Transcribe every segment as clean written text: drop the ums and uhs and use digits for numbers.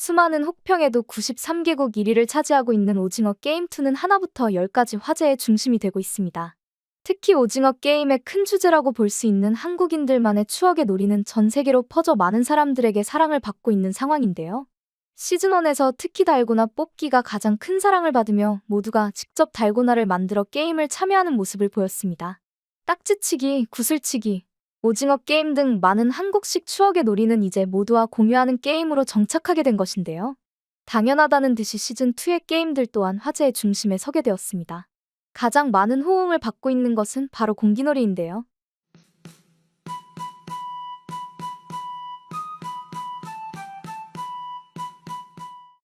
수많은 혹평에도 93개국 1위를 차지하고 있는 오징어 게임2는 하나부터 10까지 화제의 중심이 되고 있습니다. 특히 오징어 게임의 큰 주제라고 볼 수 있는 한국인들만의 추억의 놀이는 전 세계로 퍼져 많은 사람들에게 사랑을 받고 있는 상황인데요. 시즌1에서 특히 달고나 뽑기가 가장 큰 사랑을 받으며 모두가 직접 달고나를 만들어 게임을 참여하는 모습을 보였습니다. 딱지치기, 구슬치기, 오징어 게임 등 많은 한국식 추억의 놀이는 이제 모두와 공유하는 게임으로 정착하게 된 것인데요. 당연하다는 듯이 시즌2의 게임들 또한 화제의 중심에 서게 되었습니다. 가장 많은 호응을 받고 있는 것은 바로 공기놀이인데요.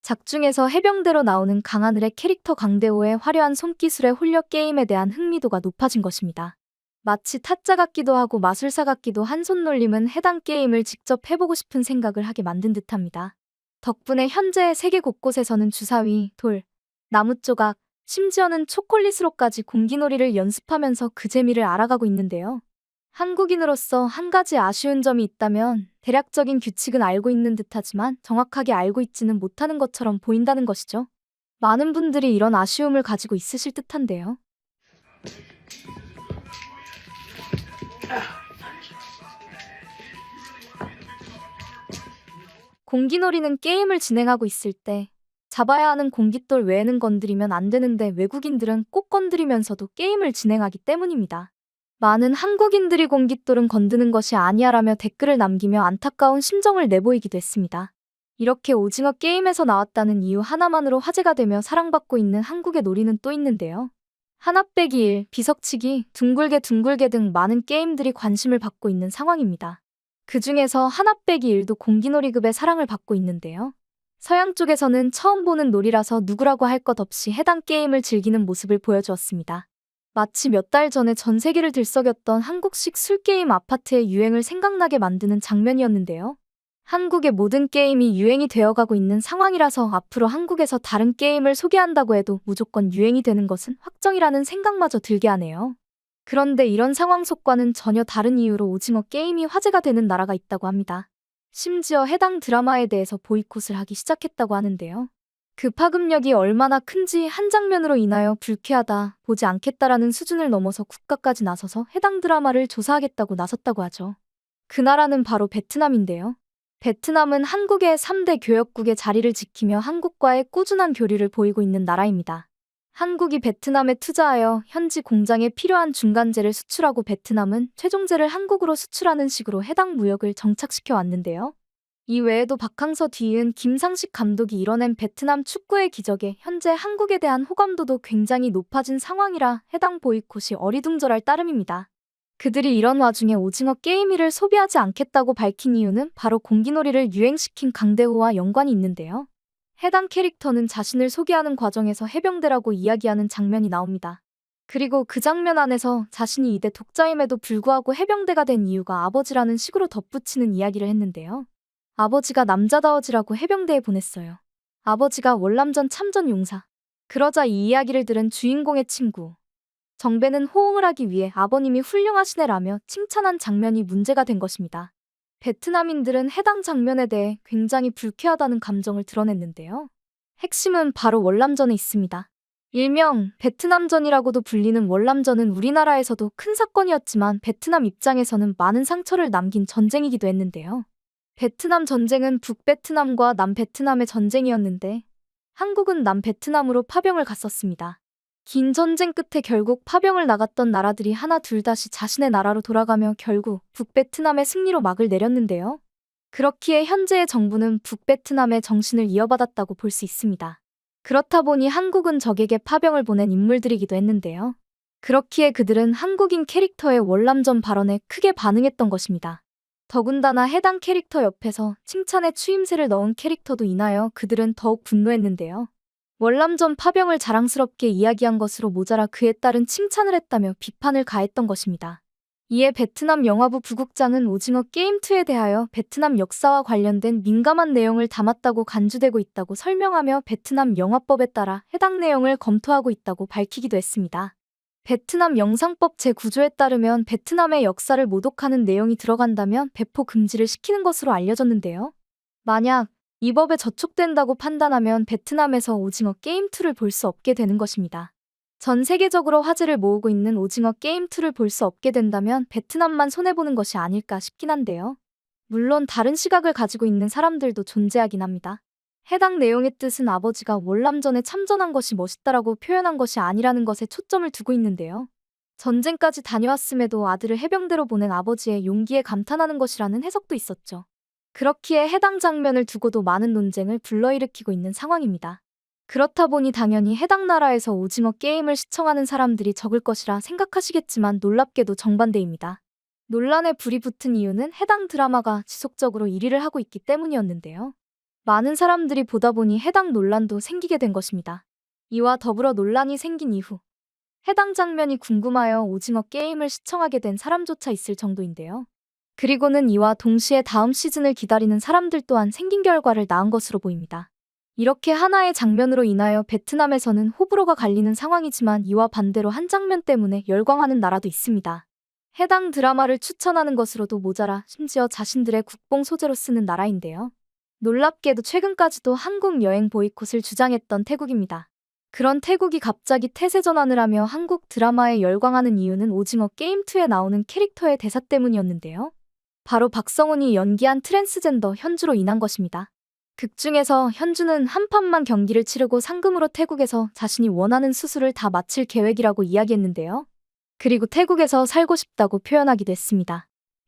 작중에서 해병대로 나오는 강하늘의 캐릭터 강대호의 화려한 손기술에 홀려 게임에 대한 흥미도가 높아진 것입니다. 마치 타짜 같기도 하고 마술사 같기도 한 손놀림은 해당 게임을 직접 해보고 싶은 생각을 하게 만든 듯합니다. 덕분에 현재 세계 곳곳에서는 주사위, 돌, 나무 조각, 심지어는 초콜릿으로까지 공기놀이를 연습하면서 그 재미를 알아가고 있는데요. 한국인으로서 한 가지 아쉬운 점이 있다면 대략적인 규칙은 알고 있는 듯하지만 정확하게 알고 있지는 못하는 것처럼 보인다는 것이죠. 많은 분들이 이런 아쉬움을 가지고 있으실 듯한데요. 공기놀이는 게임을 진행하고 있을 때 잡아야 하는 공깃돌 외에는 건드리면 안 되는데 외국인들은 꼭 건드리면서도 게임을 진행하기 때문입니다. 많은 한국인들이 공깃돌은 건드는 것이 아니야라며 댓글을 남기며 안타까운 심정을 내보이기도 했습니다. 이렇게 오징어 게임에서 나왔다는 이유 하나만으로 화제가 되며 사랑받고 있는 한국의 놀이는 또 있는데요. 하나 빼기 1, 비석치기, 둥글게 등 많은 게임들이 관심을 받고 있는 상황입니다. 그 중에서 하나 빼기 1도 공기놀이급의 사랑을 받고 있는데요. 서양 쪽에서는 처음 보는 놀이라서 누구라고 할 것 없이 해당 게임을 즐기는 모습을 보여주었습니다. 마치 몇 달 전에 전 세계를 들썩였던 한국식 술게임 아파트의 유행을 생각나게 만드는 장면이었는데요. 한국의 모든 게임이 유행이 되어가고 있는 상황이라서 앞으로 한국에서 다른 게임을 소개한다고 해도 무조건 유행이 되는 것은 확정이라는 생각마저 들게 하네요. 그런데 이런 상황 속과는 전혀 다른 이유로 오징어 게임이 화제가 되는 나라가 있다고 합니다. 심지어 해당 드라마에 대해서 보이콧을 하기 시작했다고 하는데요. 그 파급력이 얼마나 큰지 한 장면으로 인하여 불쾌하다, 보지 않겠다라는 수준을 넘어서 국가까지 나서서 해당 드라마를 조사하겠다고 나섰다고 하죠. 그 나라는 바로 베트남인데요. 베트남은 한국의 3대 교역국의 자리를 지키며 한국과의 꾸준한 교류를 보이고 있는 나라입니다. 한국이 베트남에 투자하여 현지 공장에 필요한 중간재를 수출하고 베트남은 최종재를 한국으로 수출하는 식으로 해당 무역을 정착시켜 왔는데요. 이 외에도 박항서 뒤이은 김상식 감독이 이뤄낸 베트남 축구의 기적에 현재 한국에 대한 호감도도 굉장히 높아진 상황이라 해당 보이콧이 어리둥절할 따름입니다. 그들이 이런 와중에 오징어 게임이를 소비하지 않겠다고 밝힌 이유는 바로 공기놀이를 유행시킨 강대호와 연관이 있는데요. 해당 캐릭터는 자신을 소개하는 과정에서 해병대라고 이야기하는 장면이 나옵니다. 그리고 그 장면 안에서 자신이 이대 독자임에도 불구하고 해병대가 된 이유가 아버지라는 식으로 덧붙이는 이야기를 했는데요. 아버지가 남자다워지라고 해병대에 보냈어요. 아버지가 월남전 참전 용사. 그러자 이 이야기를 들은 주인공의 친구 정배는 호응을 하기 위해 아버님이 훌륭하시네라며 칭찬한 장면이 문제가 된 것입니다. 베트남인들은 해당 장면에 대해 굉장히 불쾌하다는 감정을 드러냈는데요. 핵심은 바로 월남전에 있습니다. 일명 베트남전이라고도 불리는 월남전은 우리나라에서도 큰 사건이었지만 베트남 입장에서는 많은 상처를 남긴 전쟁이기도 했는데요. 베트남 전쟁은 북베트남과 남베트남의 전쟁이었는데 한국은 남베트남으로 파병을 갔었습니다. 긴 전쟁 끝에 결국 파병을 나갔던 나라들이 하나 둘 다시 자신의 나라로 돌아가며 결국 북베트남의 승리로 막을 내렸는데요. 그렇기에 현재의 정부는 북베트남의 정신을 이어받았다고 볼 수 있습니다. 그렇다 보니 한국은 적에게 파병을 보낸 인물들이기도 했는데요. 그렇기에 그들은 한국인 캐릭터의 월남전 발언에 크게 반응했던 것입니다. 더군다나 해당 캐릭터 옆에서 칭찬의 추임새를 넣은 캐릭터도 인하여 그들은 더욱 분노했는데요. 월남전 파병을 자랑스럽게 이야기한 것으로 모자라 그에 따른 칭찬을 했다며 비판을 가했던 것입니다. 이에 베트남 영화부 부국장은 오징어 게임2에 대하여 베트남 역사와 관련된 민감한 내용을 담았다고 간주되고 있다고 설명하며 베트남 영화법에 따라 해당 내용을 검토하고 있다고 밝히기도 했습니다. 베트남 영상법 제9조에 따르면 베트남의 역사를 모독하는 내용이 들어간다면 배포 금지를 시키는 것으로 알려졌는데요. 만약 이 법에 저촉된다고 판단하면 베트남에서 오징어 게임2를 볼 수 없게 되는 것입니다. 전 세계적으로 화제를 모으고 있는 오징어 게임2를 볼 수 없게 된다면 베트남만 손해보는 것이 아닐까 싶긴 한데요. 물론 다른 시각을 가지고 있는 사람들도 존재하긴 합니다. 해당 내용의 뜻은 아버지가 월남전에 참전한 것이 멋있다라고 표현한 것이 아니라는 것에 초점을 두고 있는데요. 전쟁까지 다녀왔음에도 아들을 해병대로 보낸 아버지의 용기에 감탄하는 것이라는 해석도 있었죠. 그렇기에 해당 장면을 두고도 많은 논쟁을 불러일으키고 있는 상황입니다. 그렇다 보니 당연히 해당 나라에서 오징어 게임을 시청하는 사람들이 적을 것이라 생각하시겠지만 놀랍게도 정반대입니다. 논란에 불이 붙은 이유는 해당 드라마가 지속적으로 1위를 하고 있기 때문이었는데요. 많은 사람들이 보다 보니 해당 논란도 생기게 된 것입니다. 이와 더불어 논란이 생긴 이후 해당 장면이 궁금하여 오징어 게임을 시청하게 된 사람조차 있을 정도인데요. 그리고는 이와 동시에 다음 시즌을 기다리는 사람들 또한 생긴 결과를 낳은 것으로 보입니다. 이렇게 하나의 장면으로 인하여 베트남에서는 호불호가 갈리는 상황이지만 이와 반대로 한 장면 때문에 열광하는 나라도 있습니다. 해당 드라마를 추천하는 것으로도 모자라 심지어 자신들의 국뽕 소재로 쓰는 나라인데요. 놀랍게도 최근까지도 한국 여행 보이콧을 주장했던 태국입니다. 그런 태국이 갑자기 태세 전환을 하며 한국 드라마에 열광하는 이유는 오징어 게임2에 나오는 캐릭터의 대사 때문이었는데요. 바로 박성훈이 연기한 트랜스젠더 현주로 인한 것입니다. 극 중에서 현주는 한 판만 경기를 치르고 상금으로 태국에서 자신이 원하는 수술을 다 마칠 계획이라고 이야기했는데요. 그리고 태국에서 살고 싶다고 표현하기도 했습니다.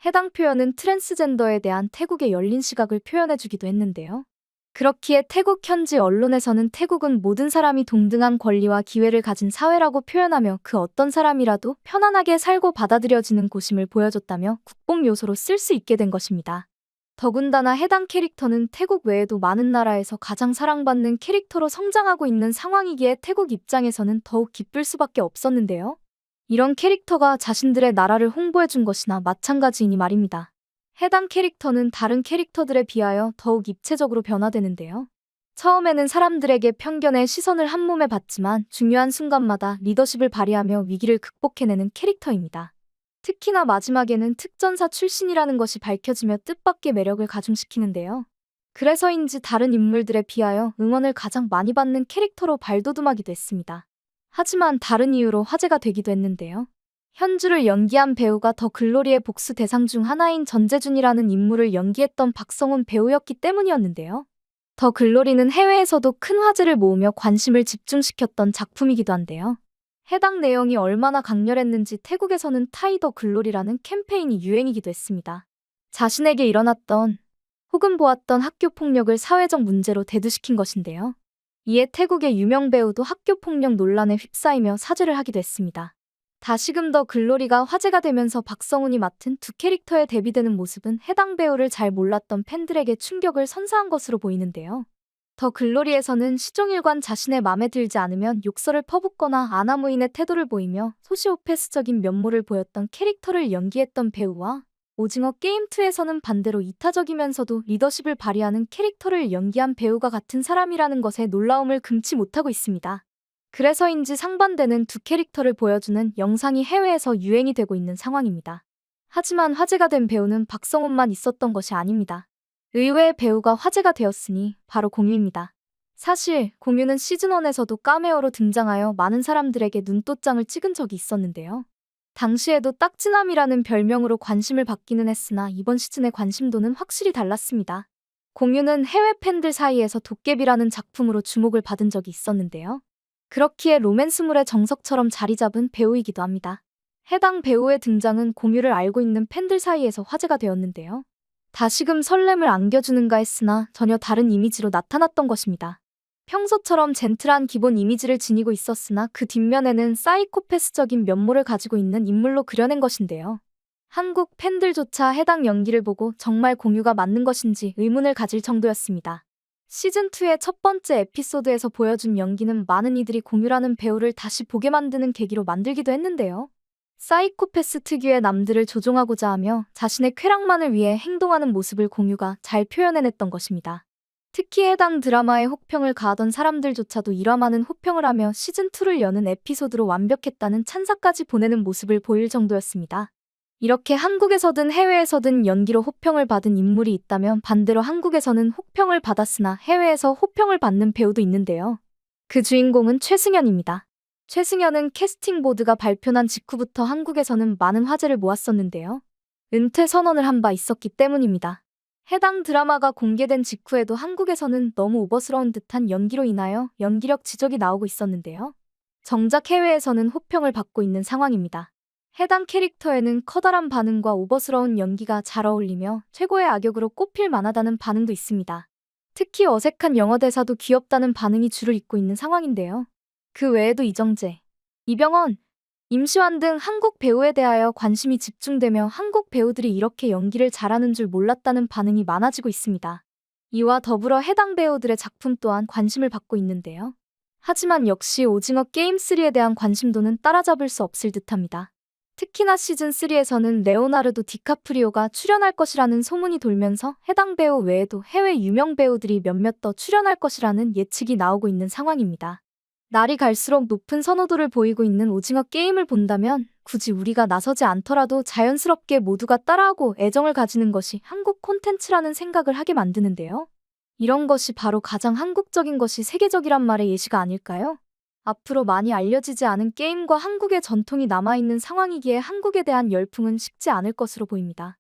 해당 표현은 트랜스젠더에 대한 태국의 열린 시각을 표현해주기도 했는데요. 그렇기에 태국 현지 언론에서는 태국은 모든 사람이 동등한 권리와 기회를 가진 사회라고 표현하며 그 어떤 사람이라도 편안하게 살고 받아들여지는 곳임을 보여줬다며 국뽕 요소로 쓸 수 있게 된 것입니다. 더군다나 해당 캐릭터는 태국 외에도 많은 나라에서 가장 사랑받는 캐릭터로 성장하고 있는 상황이기에 태국 입장에서는 더욱 기쁠 수밖에 없었는데요. 이런 캐릭터가 자신들의 나라를 홍보해준 것이나 마찬가지이니 말입니다. 해당 캐릭터는 다른 캐릭터들에 비하여 더욱 입체적으로 변화되는데요. 처음에는 사람들에게 편견의 시선을 한몸에 받지만 중요한 순간마다 리더십을 발휘하며 위기를 극복해내는 캐릭터입니다. 특히나 마지막에는 특전사 출신이라는 것이 밝혀지며 뜻밖의 매력을 가중시키는데요. 그래서인지 다른 인물들에 비하여 응원을 가장 많이 받는 캐릭터로 발돋움하기도 했습니다. 하지만 다른 이유로 화제가 되기도 했는데요. 현주를 연기한 배우가 더 글로리의 복수 대상 중 하나인 전재준이라는 인물을 연기했던 박성훈 배우였기 때문이었는데요. 더 글로리는 해외에서도 큰 화제를 모으며 관심을 집중시켰던 작품이기도 한데요. 해당 내용이 얼마나 강렬했는지 태국에서는 타이 더 글로리라는 캠페인이 유행이기도 했습니다. 자신에게 일어났던 혹은 보았던 학교폭력을 사회적 문제로 대두시킨 것인데요. 이에 태국의 유명 배우도 학교폭력 논란에 휩싸이며 사죄를 하기도 했습니다. 다시금 더 글로리가 화제가 되면서 박성훈이 맡은 두 캐릭터에 대비되는 모습은 해당 배우를 잘 몰랐던 팬들에게 충격을 선사한 것으로 보이는데요. 더 글로리에서는 시종일관 자신의 맘에 들지 않으면 욕설을 퍼붓거나 아나무인의 태도를 보이며 소시오패스적인 면모를 보였던 캐릭터를 연기했던 배우와 오징어 게임2에서는 반대로 이타적이면서도 리더십을 발휘하는 캐릭터를 연기한 배우가 같은 사람이라는 것에 놀라움을 금치 못하고 있습니다. 그래서인지 상반되는 두 캐릭터를 보여주는 영상이 해외에서 유행이 되고 있는 상황입니다. 하지만 화제가 된 배우는 박성훈만 있었던 것이 아닙니다. 의외의 배우가 화제가 되었으니 바로 공유입니다. 사실 공유는 시즌1에서도 카메오로 등장하여 많은 사람들에게 눈도장을 찍은 적이 있었는데요. 당시에도 딱지남이라는 별명으로 관심을 받기는 했으나 이번 시즌의 관심도는 확실히 달랐습니다. 공유는 해외 팬들 사이에서 도깨비라는 작품으로 주목을 받은 적이 있었는데요. 그렇기에 로맨스물의 정석처럼 자리 잡은 배우이기도 합니다. 해당 배우의 등장은 공유를 알고 있는 팬들 사이에서 화제가 되었는데요. 다시금 설렘을 안겨주는가 했으나 전혀 다른 이미지로 나타났던 것입니다. 평소처럼 젠틀한 기본 이미지를 지니고 있었으나 그 뒷면에는 사이코패스적인 면모를 가지고 있는 인물로 그려낸 것인데요. 한국 팬들조차 해당 연기를 보고 정말 공유가 맞는 것인지 의문을 가질 정도였습니다. 시즌2의 첫 번째 에피소드에서 보여준 연기는 많은 이들이 공유라는 배우를 다시 보게 만드는 계기로 만들기도 했는데요. 사이코패스 특유의 남들을 조종하고자 하며 자신의 쾌락만을 위해 행동하는 모습을 공유가 잘 표현해냈던 것입니다. 특히 해당 드라마에 혹평을 가하던 사람들조차도 일화많은 호평을 하며 시즌2를 여는 에피소드로 완벽했다는 찬사까지 보내는 모습을 보일 정도였습니다. 이렇게 한국에서든 해외에서든 연기로 호평을 받은 인물이 있다면 반대로 한국에서는 호평을 받았으나 해외에서 호평을 받는 배우도 있는데요. 그 주인공은 최승연입니다. 최승연은 캐스팅 보드가 발표난 직후부터 한국에서는 많은 화제를 모았었는데요. 은퇴 선언을 한 바 있었기 때문입니다. 해당 드라마가 공개된 직후에도 한국에서는 너무 오버스러운 듯한 연기로 인하여 연기력 지적이 나오고 있었는데요. 정작 해외에서는 호평을 받고 있는 상황입니다. 해당 캐릭터에는 커다란 반응과 오버스러운 연기가 잘 어울리며 최고의 악역으로 꼽힐 만하다는 반응도 있습니다. 특히 어색한 영어 대사도 귀엽다는 반응이 줄을 잇고 있는 상황인데요. 그 외에도 이정재, 이병헌, 임시완 등 한국 배우에 대하여 관심이 집중되며 한국 배우들이 이렇게 연기를 잘하는 줄 몰랐다는 반응이 많아지고 있습니다. 이와 더불어 해당 배우들의 작품 또한 관심을 받고 있는데요. 하지만 역시 오징어 게임3에 대한 관심도는 따라잡을 수 없을 듯합니다. 특히나 시즌3에서는 레오나르도 디카프리오가 출연할 것이라는 소문이 돌면서 해당 배우 외에도 해외 유명 배우들이 몇몇 더 출연할 것이라는 예측이 나오고 있는 상황입니다. 날이 갈수록 높은 선호도를 보이고 있는 오징어 게임을 본다면 굳이 우리가 나서지 않더라도 자연스럽게 모두가 따라하고 애정을 가지는 것이 한국 콘텐츠라는 생각을 하게 만드는데요. 이런 것이 바로 가장 한국적인 것이 세계적이란 말의 예시가 아닐까요? 앞으로 많이 알려지지 않은 게임과 한국의 전통이 남아있는 상황이기에 한국에 대한 열풍은 식지 않을 것으로 보입니다.